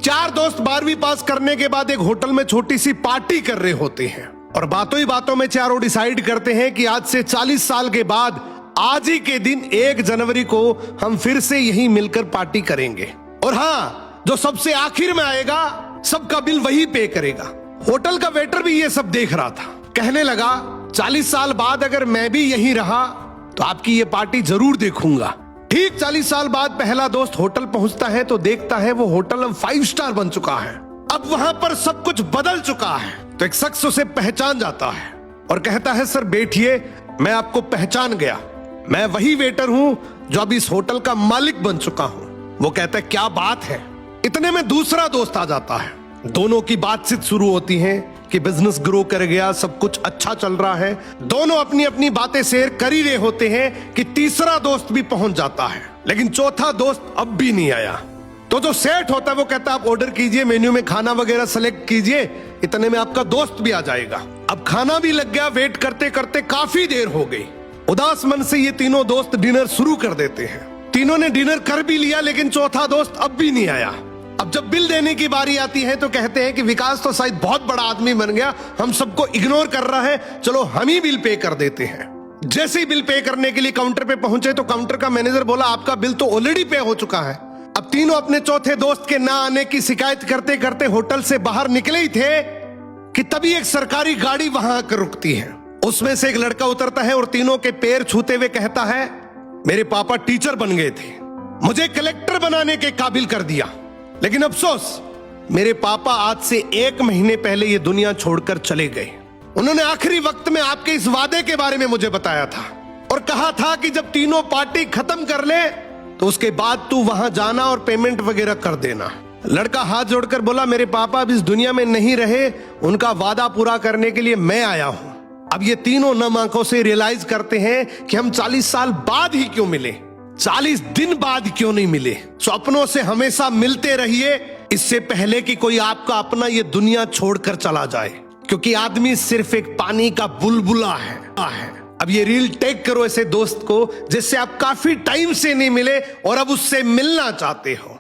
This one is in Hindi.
4 दोस्त 12वीं पास करने के बाद एक होटल में छोटी सी पार्टी कर रहे होते हैं और बातों ही बातों में चारों डिसाइड करते हैं कि आज से 40 साल के बाद आज ही के दिन 1 जनवरी को हम फिर से यहीं मिलकर पार्टी करेंगे। और हाँ, जो सबसे आखिर में आएगा सबका बिल वही पे करेगा। होटल का वेटर भी ये सब देख रहा था। कहने लगा 40 साल बाद अगर मैं भी यहीं रहा तो आपकी ये पार्टी जरूर देखूंगा। ठीक 40 साल बाद पहला दोस्त होटल पहुंचता है तो देखता है वो होटल अब 5 स्टार बन चुका है। अब वहां पर सब कुछ बदल चुका है। तो एक शख्स उसे पहचान जाता है और कहता है सर बैठिए, मैं आपको पहचान गया, मैं वही वेटर हूं जो अब इस होटल का मालिक बन चुका हूं। वो कहता है क्या बात है। इतने में दूसरा दोस्त आ जाता है। दोनों की बातचीत शुरू होती है कि बिजनेस ग्रो कर गया, सब कुछ अच्छा चल रहा है। दोनों अपनी अपनी बातें शेयर कर ही रहे होते हैं कि तीसरा दोस्त भी पहुंच जाता है, लेकिन चौथा दोस्त अब भी नहीं आया। तो जो सेठ होता है वो कहता है आप ऑर्डर कीजिए, मेन्यू में खाना वगैरह सेलेक्ट कीजिए, इतने में आपका दोस्त भी आ जाएगा। अब खाना भी लग गया। वेट करते करते काफी देर हो गई। उदास मन से ये तीनों दोस्त डिनर शुरू कर देते हैं। तीनों ने डिनर कर भी लिया, लेकिन चौथा दोस्त अब भी नहीं आया। अब जब बिल देने की बारी आती है तो कहते हैं कि विकास तो शायद बहुत बड़ा आदमी बन गया, हम सबको इग्नोर कर रहा है, चलो हम ही बिल पे कर देते हैं। जैसे ही बिल पे करने के लिए काउंटर पे पहुंचे तो काउंटर का मैनेजर बोला आपका बिल तो ऑलरेडी पे हो चुका है। अब तीनों अपने चौथे दोस्त के ना आने की शिकायत करते करते होटल से बाहर निकले ही थे कि तभी एक सरकारी गाड़ी वहां आकर रुकती है। उसमें से एक लड़का उतरता है और तीनों के पैर छूते हुए कहता है मेरे पापा टीचर बन गए थे, मुझे कलेक्टर बनाने के काबिल कर दिया, लेकिन अफसोस मेरे पापा आज से 1 महीने पहले ये दुनिया छोड़कर चले गए। उन्होंने आखिरी वक्त में आपके इस वादे के बारे में मुझे बताया था और कहा था कि जब तीनों पार्टी खत्म कर ले तो उसके बाद तू वहां जाना और पेमेंट वगैरह कर देना। लड़का हाथ जोड़कर बोला मेरे पापा अब इस दुनिया में नहीं रहे, उनका वादा पूरा करने के लिए मैं आया हूं। अब ये तीनों नम आंखों से रियलाइज करते हैं कि हम 40 साल बाद ही क्यों मिले, 40 दिन बाद क्यों नहीं मिले। स्वप्नों से हमेशा मिलते रहिए, इससे पहले कि कोई आपका अपना ये दुनिया छोड़कर चला जाए, क्योंकि आदमी सिर्फ एक पानी का बुलबुला है। अब ये रील टैग करो ऐसे दोस्त को जिससे आप काफी टाइम से नहीं मिले और अब उससे मिलना चाहते हो।